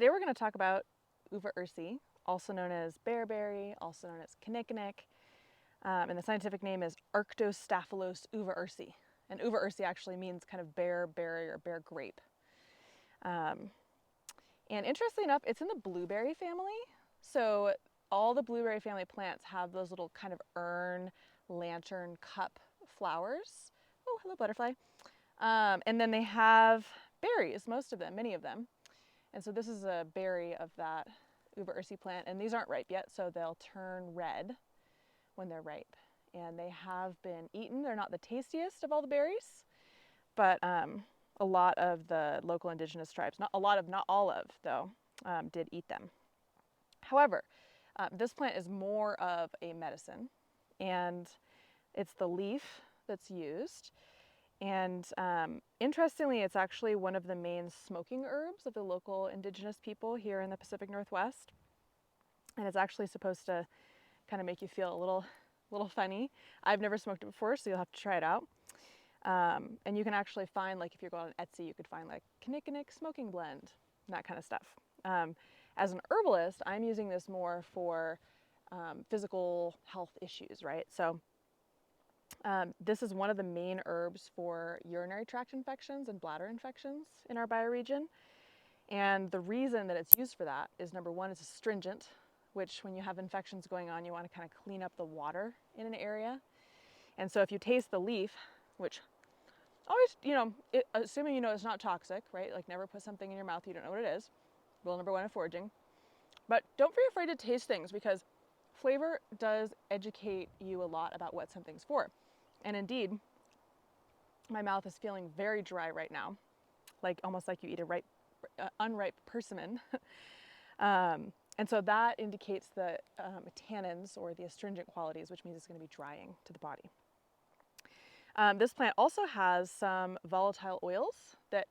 Today we're going to talk about Uva-ursi, also known as bearberry, also known as Kinnickinnick, and the scientific name is Arctostaphylos uva-ursi. And uva-ursi actually means kind of bear berry or bear grape. And interestingly enough, it's in the blueberry family. So all the blueberry family plants have those little kind of urn, lantern, cup flowers. Oh, hello butterfly. And then they have berries, most of them, many of them. And so this is a berry of that Uva-ursi plant, and these aren't ripe yet, so they'll turn red when they're ripe. And they have been eaten. They're not the tastiest of all the berries, but a lot of the local indigenous tribes, not all of though, did eat them. However, this plant is more of a medicine, and it's the leaf that's used. And interestingly, it's actually one of the main smoking herbs of the local indigenous people here in the Pacific Northwest. And it's actually supposed to kind of make you feel a little funny. I've never smoked it before, so you'll have to try it out. And you can actually find, like if you're going on Etsy, you could find like Kinnickinnick smoking blend, and that kind of stuff. As an herbalist, I'm using this more for physical health issues, right? So this is one of the main herbs for urinary tract infections and bladder infections in our bioregion. And the reason that it's used for that is, number one, it's astringent, which when you have infections going on, you want to kind of clean up the water in an area. And so if you taste the leaf, which always, assuming you know it's not toxic, right? Like never put something in your mouth you don't know what it is. Rule number one of foraging. But don't be afraid to taste things, because flavor does educate you a lot about what something's for. And indeed, my mouth is feeling very dry right now, like almost like you eat a unripe persimmon. And so that indicates the tannins or the astringent qualities, which means it's going to be drying to the body. This plant also has some volatile oils that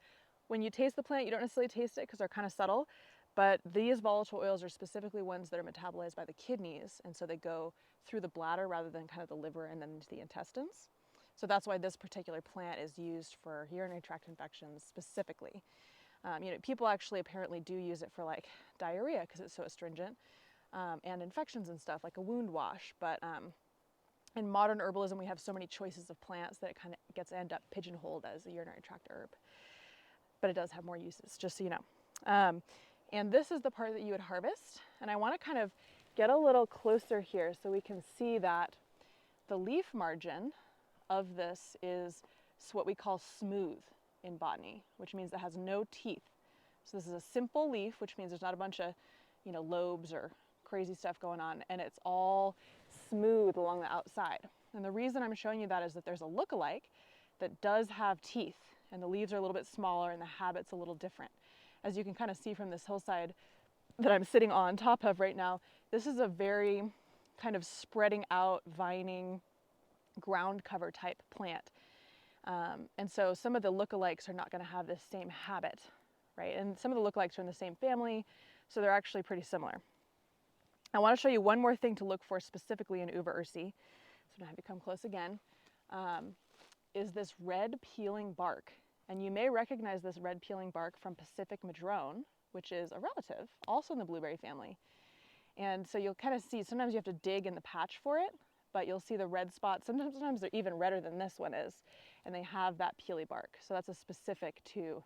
when you taste the plant, you don't necessarily taste it because they're kind of subtle, but these volatile oils are specifically ones that are metabolized by the kidneys, and so they go through the bladder rather than kind of the liver and then into the intestines. So that's why this particular plant is used for urinary tract infections specifically. People actually apparently do use it for like diarrhea because it's so astringent, and infections and stuff like a wound wash. But in modern herbalism, we have so many choices of plants that it kind of end up pigeonholed as a urinary tract herb. But it does have more uses, just so you know. And this is the part that you would harvest. And I want to kind of get a little closer here so we can see that the leaf margin of this is what we call smooth in botany, which means it has no teeth. So this is a simple leaf, which means there's not a bunch of, lobes or crazy stuff going on, and it's all smooth along the outside. And the reason I'm showing you that is that there's a lookalike that does have teeth, and the leaves are a little bit smaller and the habit's a little different. As you can kind of see from this hillside that I'm sitting on top of right now, this is a very kind of spreading out, vining, ground cover type plant. And so some of the lookalikes are not going to have this same habit, right? And some of the lookalikes are in the same family, so they're actually pretty similar. I want to show you one more thing to look for specifically in Uva-ursi. So now I have to come close again. Is this red peeling bark. And you may recognize this red peeling bark from Pacific madrone, which is a relative, also in the blueberry family. And so you'll kind of see, sometimes you have to dig in the patch for it, but you'll see the red spots. Sometimes they're even redder than this one is, and they have that peely bark. So that's a specific to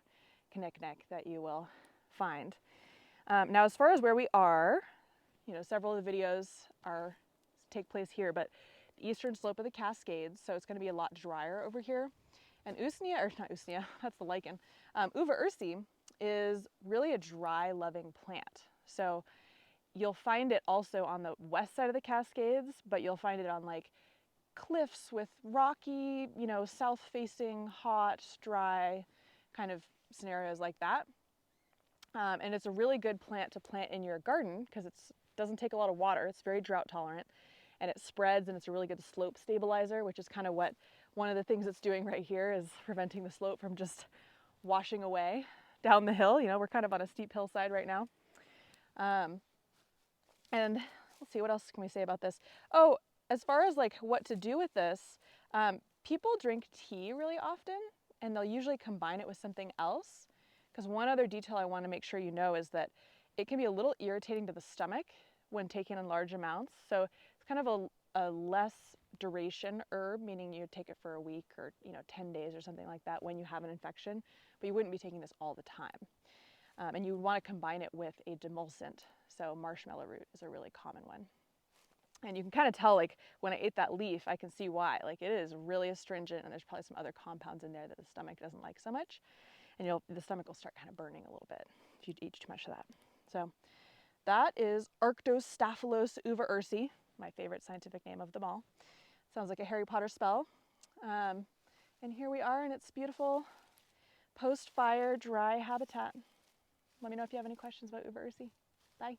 Kinnickinnick that you will find. Now, as far as where we are, several of the videos take place here, but the eastern slope of the Cascades, so it's going to be a lot drier over here. And that's the lichen. Uva-ursi is really a dry-loving plant. So you'll find it also on the west side of the Cascades, but you'll find it on like cliffs with rocky, south-facing, hot, dry kind of scenarios like that. And it's a really good plant to plant in your garden because it doesn't take a lot of water. It's very drought tolerant, and it spreads, and it's a really good slope stabilizer, which is kind of what one of the things it's doing right here is preventing the slope from just washing away down the hill. We're kind of on a steep hillside right now. And let's see, what else can we say about this? Oh, as far as like what to do with this, people drink tea really often, and they'll usually combine it with something else Because one other detail I want to make sure you know is that it can be a little irritating to the stomach when taken in large amounts. So it's kind of a less duration herb, meaning you take it for a week or 10 days or something like that when you have an infection, but you wouldn't be taking this all the time. And you would want to combine it with a demulcent. So marshmallow root is a really common one. And you can kind of tell, like, when I ate that leaf, I can see why. Like, it is really astringent, and there's probably some other compounds in there that the stomach doesn't like so much. And the stomach will start kind of burning a little bit if you eat too much of that. So that is Arctostaphylos uva-ursi, my favorite scientific name of them all. Sounds like a Harry Potter spell. And here we are in its beautiful post-fire dry habitat. Let me know if you have any questions about Uva-ursi. Bye.